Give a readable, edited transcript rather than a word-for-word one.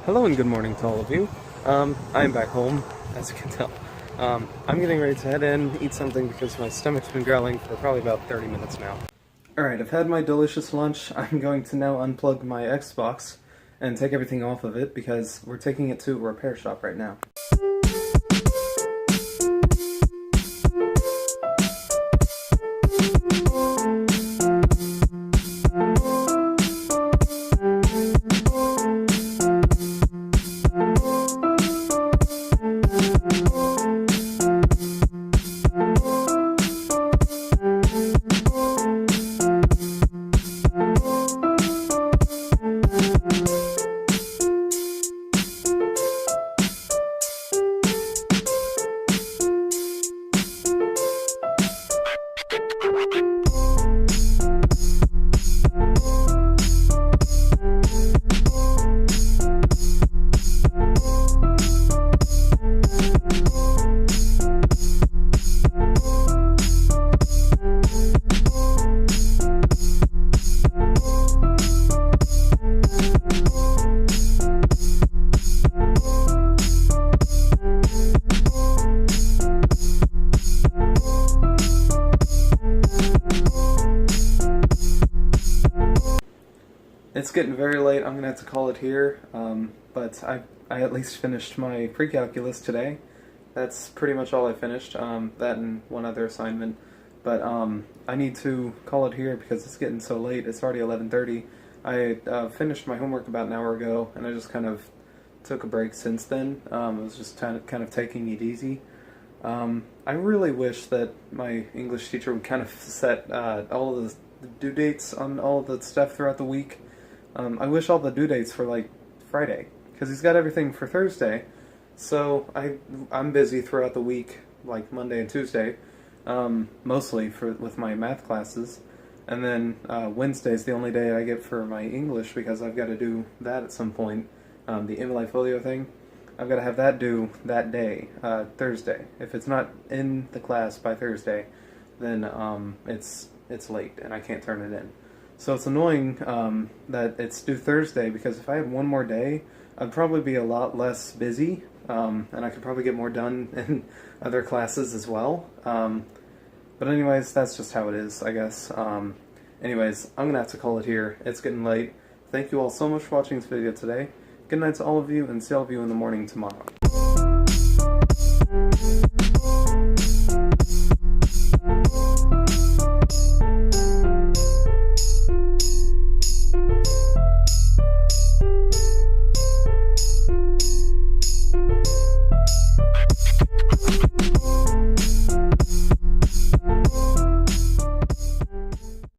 Hello and good morning to all of you. I'm back home, as you can tell. I'm getting ready to head in, eat something because my stomach's been growling for probably about 30 minutes now. Alright, I've had my delicious lunch. I'm going to now unplug my Xbox and take everything off of it because we're taking it to a repair shop right now. It's getting very late, I'm going to have to call it here, but I at least finished my pre-calculus today. That's pretty much all I finished, that and one other assignment, but I need to call it here because it's getting so late. It's already 11:30. I finished my homework about an hour ago, and I just kind of took a break since then. I was just kind of taking it easy. I really wish that my English teacher would kind of set all of the due dates on all of the stuff throughout the week. I wish all the due dates for like Friday, because he's got everything for Thursday, so I'm busy throughout the week, like Monday and Tuesday, mostly with my math classes, and then Wednesday's the only day I get for my English because I've got to do that at some point, the in life folio thing. I've got to have that due that day, Thursday. If it's not in the class by Thursday, then it's late and I can't turn it in. So it's annoying that it's due Thursday, because if I had one more day, I'd probably be a lot less busy, and I could probably get more done in other classes as well. But anyways, that's just how it is, I guess. Anyways, I'm going to have to call it here. It's getting late. Thank you all so much for watching this video today. Good night to all of you, and see all of you in the morning tomorrow.